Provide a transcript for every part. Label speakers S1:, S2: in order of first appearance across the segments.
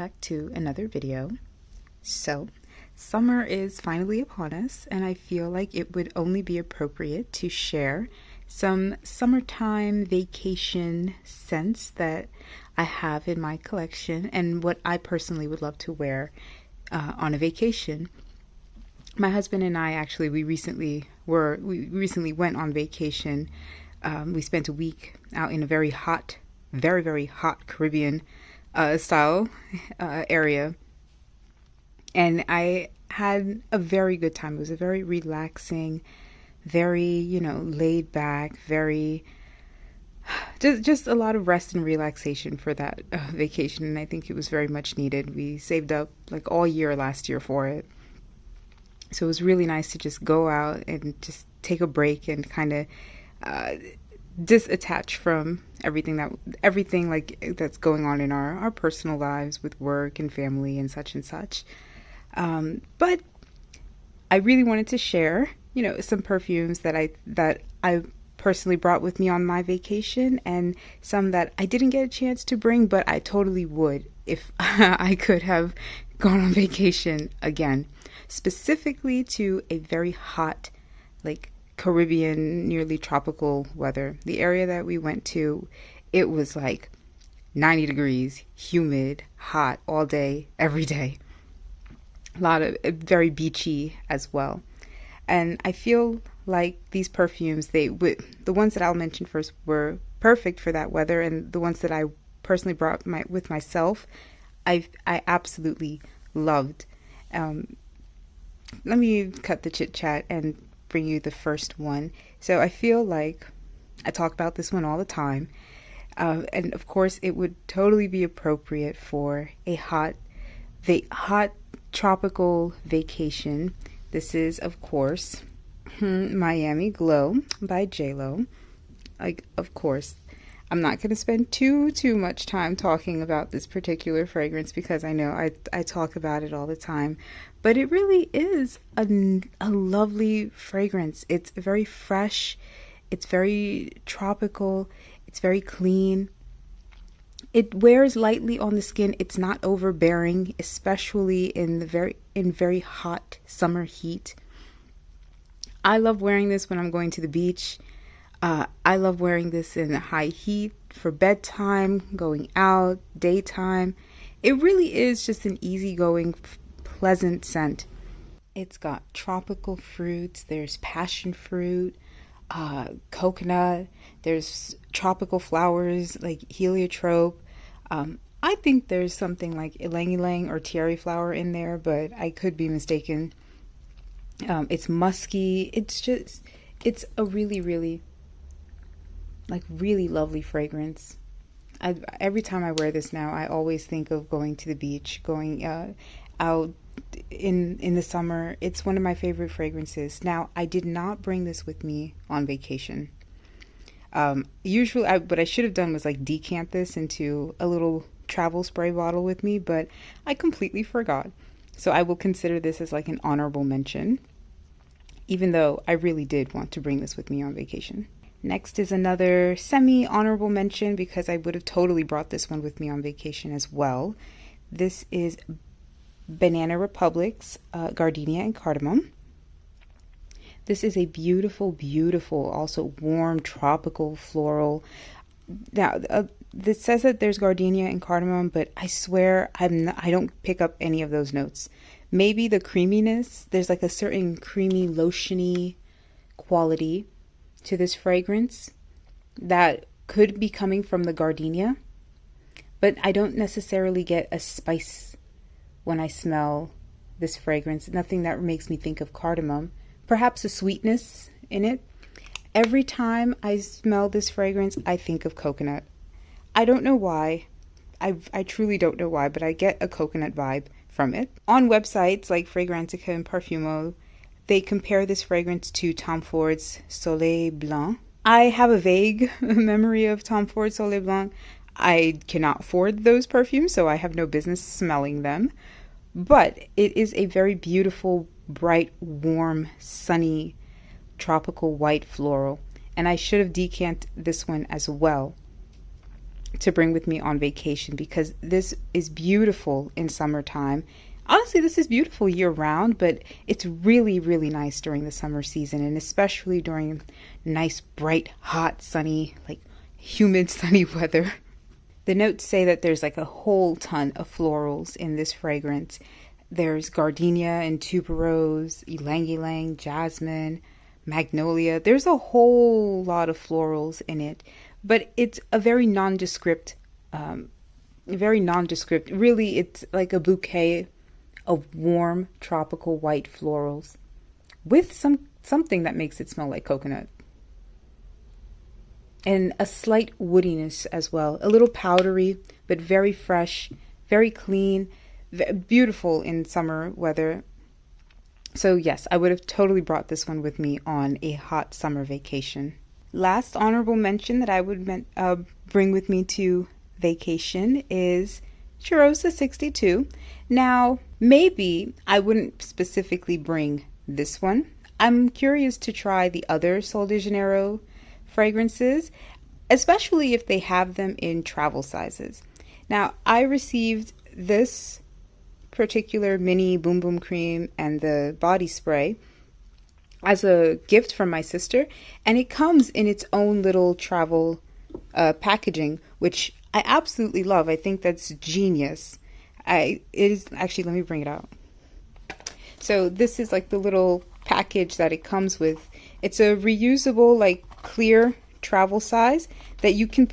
S1: back to another video. So, summer is finally upon us, and I feel like it would only be appropriate to share some summertime vacation scents that I have in my collection and what I personally would love to wear on a vacation. My husband and I actually, we recently went on vacation. We spent a week out in a very hot, very hot Caribbean style area, and I had a very good time. It was a very relaxing, very laid back, very just a lot of rest and relaxation for that vacation, and I think it was very much needed. We saved up like all year last year for it, so it was really nice to just go out and just take a break and kind of disattach from everything that's going on in our personal lives with work and family and such. But I really wanted to share, some perfumes that I personally brought with me on my vacation, and some that I didn't get a chance to bring, but I totally would if I could have gone on vacation again, specifically to a very hot, Caribbean, nearly tropical weather. The area that we went to, it was like 90 degrees, humid, hot all day, every day. A lot of very beachy as well. And I feel like these perfumes, the ones that I'll mention first, were perfect for that weather, and the ones that I personally brought with myself, I absolutely loved. Let me cut the chit chat and bring you the first one. So I feel like I talk about this one all the time, and of course it would totally be appropriate for a hot tropical vacation. This is, of course, Miami Glow by JLo. Of course, I'm not going to spend too much time talking about this particular fragrance, because I know I talk about it all the time, but it really is a lovely fragrance. It's very fresh, it's very tropical, it's very clean. It wears lightly on the skin. It's not overbearing, especially in very hot summer heat. I love wearing this when I'm going to the beach. I love wearing this in high heat, for bedtime, going out, daytime. It really is just an easygoing, pleasant scent. It's got tropical fruits. There's passion fruit, coconut. There's tropical flowers like heliotrope. I think there's something like ylang ylang or terry flower in there, but I could be mistaken. It's musky. It's a really lovely fragrance. Every time I wear this now, I always think of going to the beach, going out in the summer. It's one of my favorite fragrances. Now, I did not bring this with me on vacation. Usually, what I should have done was decant this into a little travel spray bottle with me, but I completely forgot. So I will consider this as an honorable mention, even though I really did want to bring this with me on vacation. Next is another semi-honorable mention, because I would have totally brought this one with me on vacation as well. This is Banana Republic's Gardenia and Cardamom. This is a beautiful, also warm, tropical, floral. Now, this says that there's gardenia and cardamom, but I swear I don't pick up any of those notes. Maybe the creaminess. There's a certain creamy, lotiony quality to this fragrance that could be coming from the gardenia, but I don't necessarily get a spice when I smell this fragrance. Nothing that makes me think of cardamom. Perhaps a sweetness in it. Every time I smell this fragrance, I think of coconut. I don't know why. I truly don't know why, but I get a coconut vibe from it. On websites like Fragrantica and Perfume, they compare this fragrance to Tom Ford's Soleil Blanc. I have a vague memory of Tom Ford's Soleil Blanc. I cannot afford those perfumes, so I have no business smelling them. But it is a very beautiful, bright, warm, sunny, tropical white floral. And I should have decanted this one as well. to bring with me on vacation because this is beautiful in summertime. Honestly, this is beautiful year round, but it's really, really nice during the summer season, and especially during nice, bright, hot, sunny, like humid, sunny weather. The notes say that there's like a whole ton of florals in this fragrance. There's gardenia and tuberose, ylang ylang, jasmine, magnolia. There's a whole lot of florals in it, but it's a very nondescript, really it's like a bouquet of warm tropical white florals with something that makes it smell like coconut. And a slight woodiness as well. A little powdery, but very fresh, very clean, beautiful in summer weather. So yes, I would have totally brought this one with me on a hot summer vacation. Last honorable mention that I would bring with me to vacation is Cheirosa 62. Now, maybe I wouldn't specifically bring this one. I'm curious to try the other Sol de Janeiro fragrances, especially if they have them in travel sizes. Now, I received this particular mini Boom Boom Cream and the body spray as a gift from my sister, and it comes in its own little travel packaging, which I absolutely love. I think that's genius. It is actually, let me bring it out. So this is like the little package that it comes with. It's a reusable, like clear travel size that you can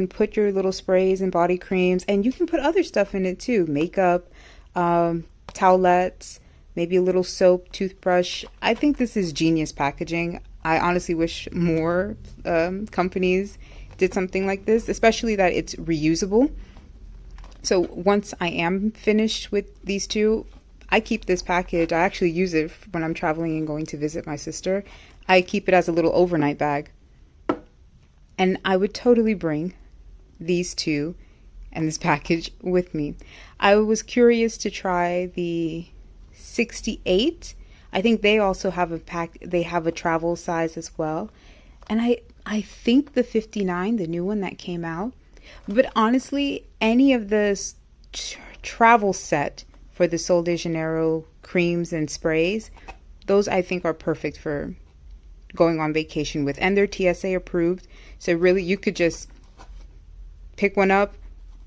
S1: put your little sprays and body creams, and you can put other stuff in it too, makeup, towelettes, maybe a little soap, toothbrush. I think this is genius packaging. I honestly wish more companies did something like this, especially that it's reusable. So once I am finished with these two, I keep this package. I actually use it when I'm traveling and going to visit my sister. I keep it as a little overnight bag. And I would totally bring these two and this package with me. I was curious to try the 68. I think they also have they have a travel size as well. And I think the 59, the new one that came out. But honestly, any of the travel set for the Sol de Janeiro creams and sprays, those I think are perfect for going on vacation with. And they're TSA approved. So really, you could just pick one up.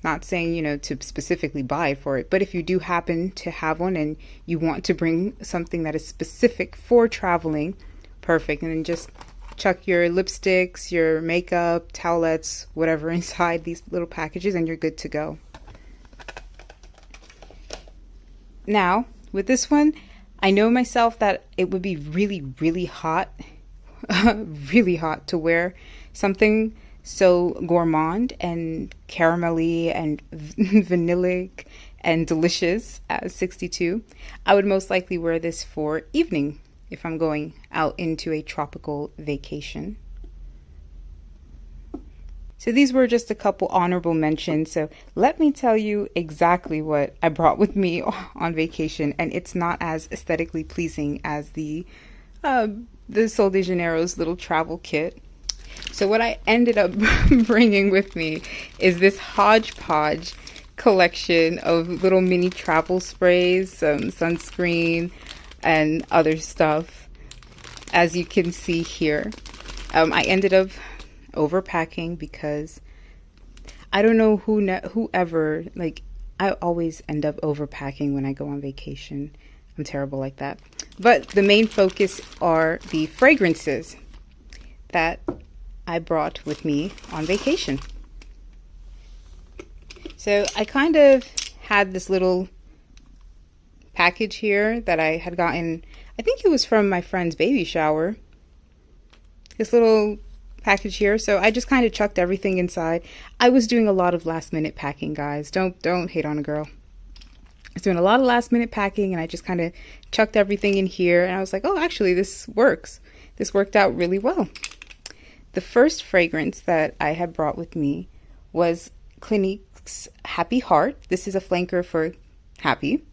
S1: Not saying, to specifically buy for it. But if you do happen to have one and you want to bring something that is specific for traveling, perfect. And then just chuck your lipsticks, your makeup, towelettes, whatever inside these little packages, and you're good to go. Now, with this one, I know myself that it would be really, really hot, really hot to wear something so gourmand and caramelly and vanillic and delicious as 62. I would most likely wear this for evening if I'm going out into a tropical vacation. So these were just a couple honorable mentions. So let me tell you exactly what I brought with me on vacation, and it's not as aesthetically pleasing as the Sol de Janeiro's little travel kit. So what I ended up bringing with me is this hodgepodge collection of little mini travel sprays, some sunscreen, and other stuff, as you can see here. I ended up overpacking because I don't know whoever, like, I always end up overpacking when I go on vacation. I'm terrible like that. But the main focus are the fragrances that I brought with me on vacation. So I kind of had this little package here that I had gotten, I think it was from my friend's baby shower. This little package here. So I just kind of chucked everything inside. I was doing a lot of last minute packing, guys. Don't hate on a girl. I was doing a lot of last minute packing, and I just kind of chucked everything in here, and I was like, oh, actually this works. This worked out really well. The first fragrance that I had brought with me was Clinique's Happy Heart. This is a flanker for Happy.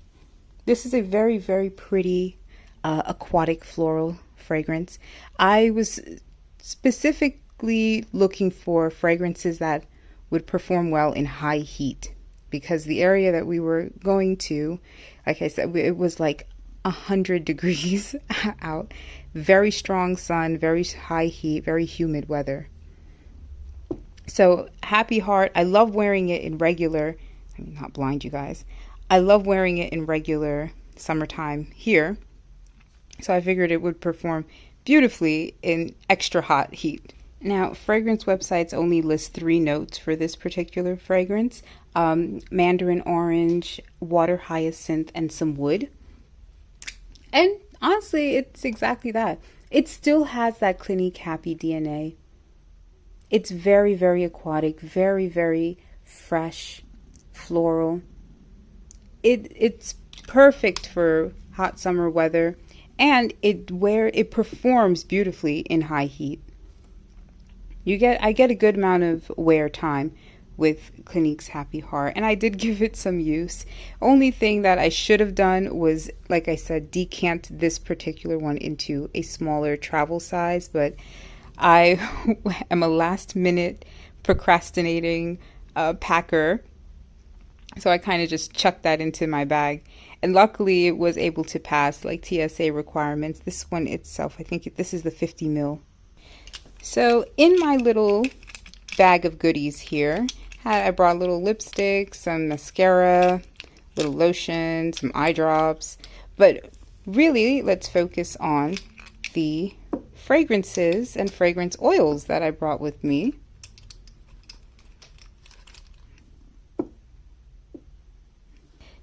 S1: This is a very, very pretty aquatic floral fragrance. I was specifically looking for fragrances that would perform well in high heat, because the area that we were going to, like I said, it was like 100 degrees out, very strong sun, very high heat, very humid weather. So Happy Heart, I love wearing it in regular, I mean, not blind you guys, I love wearing it in regular summertime here. So I figured it would perform beautifully in extra hot heat. Now, fragrance websites only list 3 notes for this particular fragrance. Mandarin orange, water hyacinth, and some wood. And honestly, it's exactly that. It still has that Clinique Happy DNA. It's very, very aquatic, very, very fresh, floral. It's perfect for hot summer weather, and it performs beautifully in high heat. I get a good amount of wear time with Clinique's Happy Heart, and I did give it some use. Only thing that I should have done was, like I said, decant this particular one into a smaller travel size, but I am a last minute procrastinating packer, so I kind of just chucked that into my bag, and luckily it was able to pass like TSA requirements. This one itself, I think this is the 50 ml. So in my little bag of goodies here, I brought a little lipstick, some mascara, little lotion, some eye drops, but really let's focus on the fragrances and fragrance oils that I brought with me.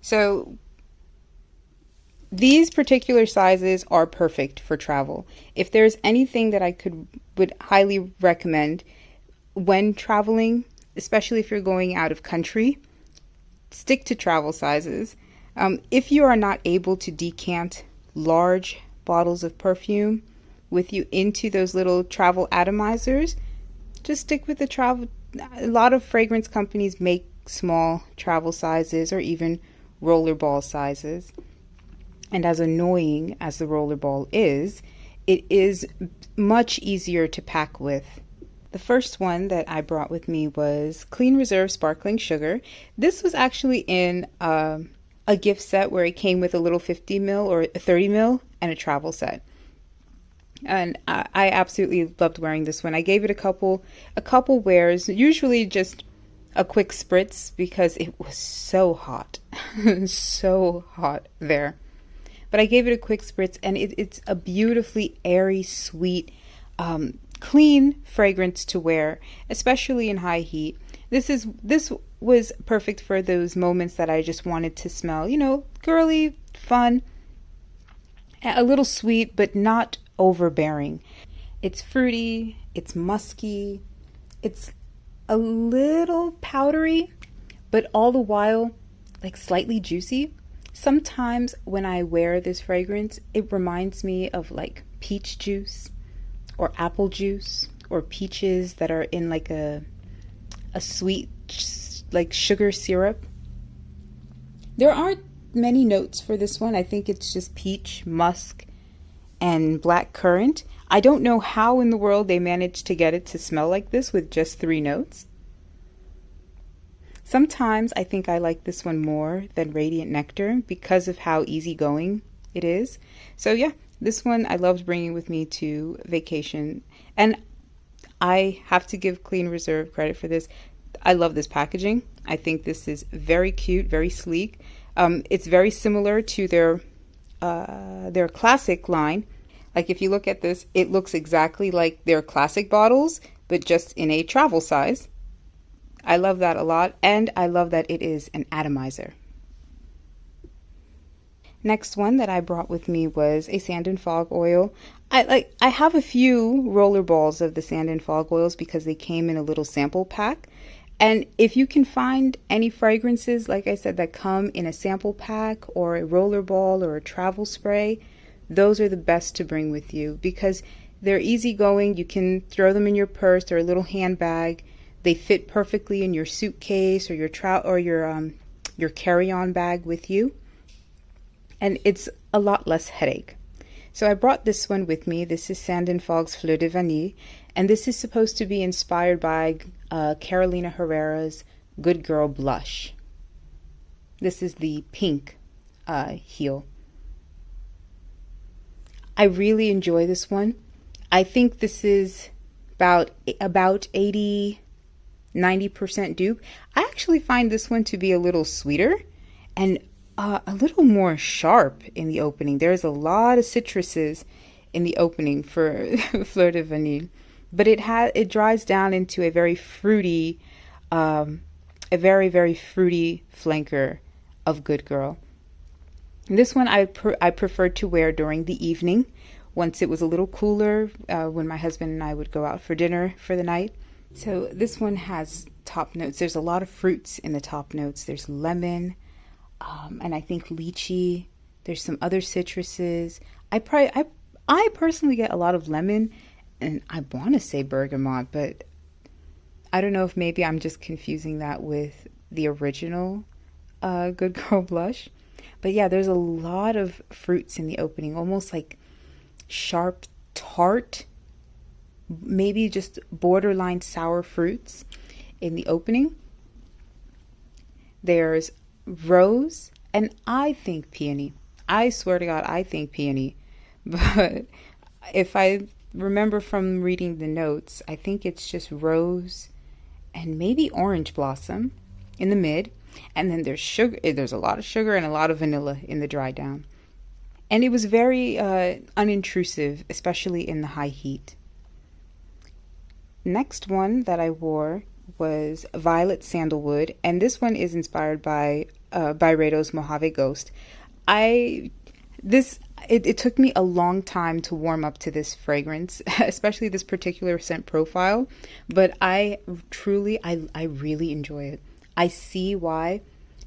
S1: So these particular sizes are perfect for travel. If there's anything that I would highly recommend when traveling, especially if you're going out of country, stick to travel sizes. If you are not able to decant large bottles of perfume with you into those little travel atomizers, just stick with the travel. A lot of fragrance companies make small travel sizes or even rollerball sizes. And as annoying as the rollerball is, it is much easier to pack with. The first one that I brought with me was Clean Reserve Sparkling Sugar. This was actually in a gift set where it came with a little 50 ml or a 30 ml and a travel set. And I absolutely loved wearing this one. I gave it a couple wears, usually just a quick spritz because it was so hot, so hot there. But I gave it a quick spritz, and it's a beautifully airy, sweet, clean fragrance to wear, especially in high heat. This was perfect for those moments that I just wanted to smell, girly, fun, a little sweet, but not overbearing. It's fruity, it's musky, it's a little powdery, but all the while like slightly juicy. Sometimes when I wear this fragrance, it reminds me of like peach juice or apple juice or peaches that are in like a sweet like sugar syrup. There aren't many notes for this one. I think it's just peach, musk, and black currant. I don't know how in the world they managed to get it to smell like this with just 3 notes. Sometimes I think I like this one more than Radiant Nectar because of how easygoing it is. So yeah, this one I loved bringing with me to vacation. And I have to give Clean Reserve credit for this. I love this packaging. I think this is very cute, very sleek. It's very similar to their classic line. Like if you look at this, it looks exactly like their classic bottles, but just in a travel size. I love that a lot, and I love that it is an atomizer. Next one that I brought with me was a Sand and Fog oil. I have a few roller balls of the Sand and Fog oils because they came in a little sample pack. And if you can find any fragrances, like I said, that come in a sample pack or a roller ball or a travel spray, those are the best to bring with you because they're easygoing. You can throw them in your purse or a little handbag. They fit perfectly in your suitcase or your carry-on bag with you. And it's a lot less headache. So I brought this one with me. This is Sand and Fog's Fleur de Vanille. And this is supposed to be inspired by Carolina Herrera's Good Girl Blush. This is the pink heel. I really enjoy this one. I think this is about 80-90% dupe. I actually find this one to be a little sweeter and a little more sharp in the opening. There's a lot of citruses in the opening for Fleur de Vanille, but it dries down into a very fruity, very fruity flanker of Good Girl. This one I preferred to wear during the evening once it was a little cooler, when my husband and I would go out for dinner for the night. So this one has top notes. There's a lot of fruits in the top notes. There's lemon, and I think lychee. There's some other citruses. I personally get a lot of lemon, and I want to say bergamot, but I don't know if maybe I'm just confusing that with the original Good Girl Blush. But yeah, there's a lot of fruits in the opening, almost like sharp, tart, maybe just borderline sour fruits in the opening. There's rose, and I think peony. I swear to God, I think peony. But if I remember from reading the notes, I think it's just rose and maybe orange blossom in the mid. And then there's sugar. There's a lot of sugar and a lot of vanilla in the dry down. And it was very unintrusive, especially in the high heat. Next one that I wore was Violet Sandalwood. And this one is inspired by Byredo's Mojave Ghost. It took me a long time to warm up to this fragrance, especially this particular scent profile. But I really enjoy it. I see why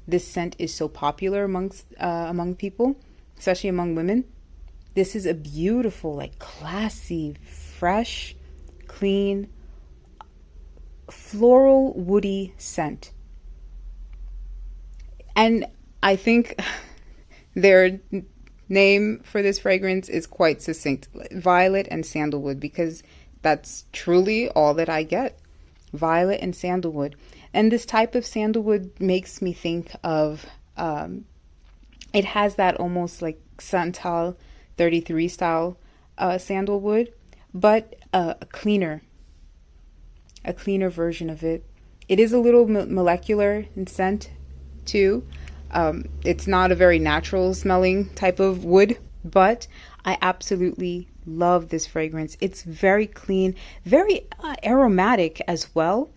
S1: this scent is so popular among people, especially among women. This is a beautiful, like classy, fresh, clean, floral, woody scent. And I think their name for this fragrance is quite succinct, Violet and Sandalwood, because that's truly all that I get. Violet and sandalwood. And this type of sandalwood makes me think of, it has that almost like Santal 33 style sandalwood, but a cleaner version of it. It is a little molecular in scent too. It's not a very natural smelling type of wood, but I absolutely love this fragrance. It's very clean, very aromatic as well.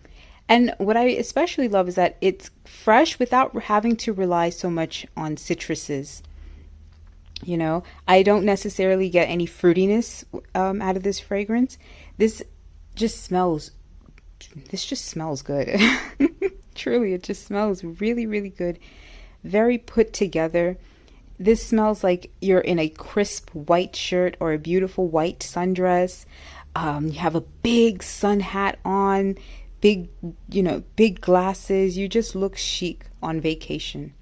S1: And what I especially love is that it's fresh without having to rely so much on citruses. You know, I don't necessarily get any fruitiness out of this fragrance. This just smells good. Truly, it just smells really, really good. Very put together. This smells like you're in a crisp white shirt or a beautiful white sundress. You have a big sun hat on, big glasses. You just look chic on vacation.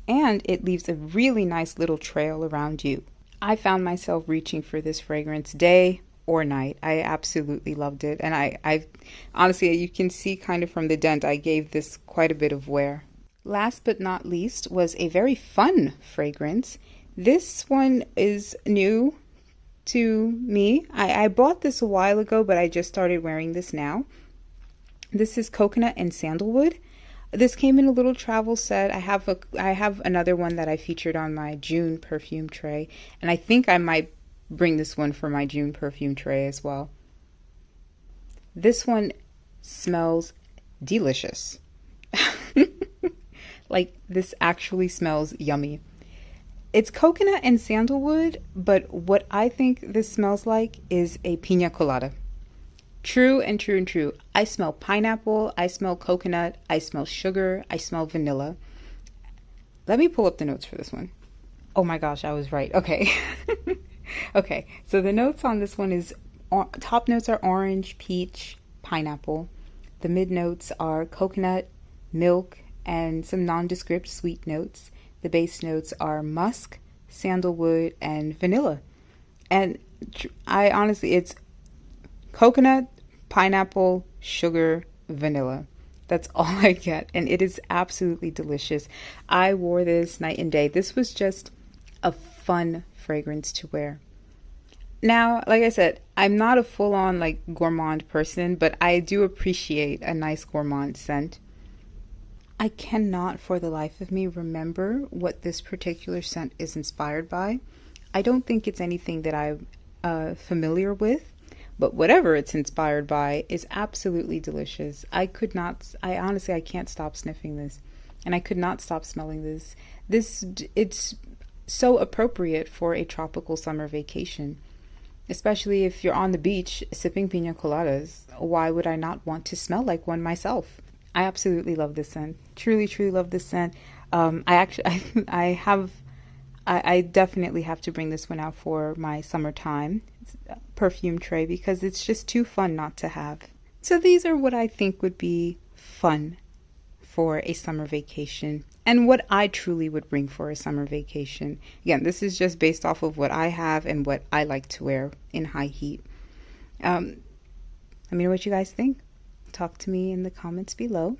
S1: And it leaves a really nice little trail around you. I found myself reaching for this fragrance day or night. I absolutely loved it. And I honestly, you can see kind of from the dent, I gave this quite a bit of wear. Last but not least was a very fun fragrance. This one is new to me. I bought this a while ago, but I just started wearing this now. This is Coconut and Sandalwood. This came in a little travel set. I have another one that I featured on my June perfume tray, and I think I might bring this one for my June perfume tray as well. This one smells delicious. Like, this actually smells yummy. It's coconut and sandalwood, but what I think this smells like is a pina colada. True and true and true. I smell pineapple, I smell coconut, I smell sugar, I smell vanilla. Let me pull up the notes for this one. Oh my gosh, I was right. Okay. Okay, so the notes on this one is, top notes are orange, peach, pineapple. The mid notes are coconut, milk, and some nondescript sweet notes. The base notes are musk, sandalwood, and vanilla. And I honestly, it's coconut, pineapple, sugar, vanilla. That's all I get, and it is absolutely delicious. I wore this night and day. This was just a fun fragrance to wear. Now, like I said, I'm not a full-on like gourmand person, but I do appreciate a nice gourmand scent. I cannot for the life of me remember what this particular scent is inspired by. I don't think it's anything that I'm familiar with, but whatever it's inspired by is absolutely delicious. I honestly, I can't stop sniffing this, and I could not stop smelling this. It's so appropriate for a tropical summer vacation, especially if you're on the beach sipping pina coladas. Why would I not want to smell like one myself? I absolutely love this scent. Truly, truly love this scent. I definitely have to bring this one out for my summertime perfume tray because it's just too fun not to have. So these are what I think would be fun for a summer vacation and what I truly would bring for a summer vacation. Again, this is just based off of what I have and what I like to wear in high heat. Let me know what you guys think. Talk to me in the comments below.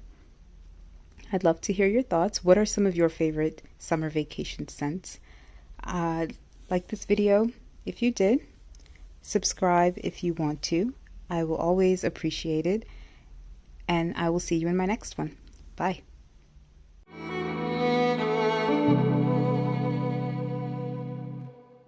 S1: I'd love to hear your thoughts. What are some of your favorite summer vacation scents? Like this video if you did. Subscribe if you want to. I will always appreciate it. And I will see you in my next one. Bye.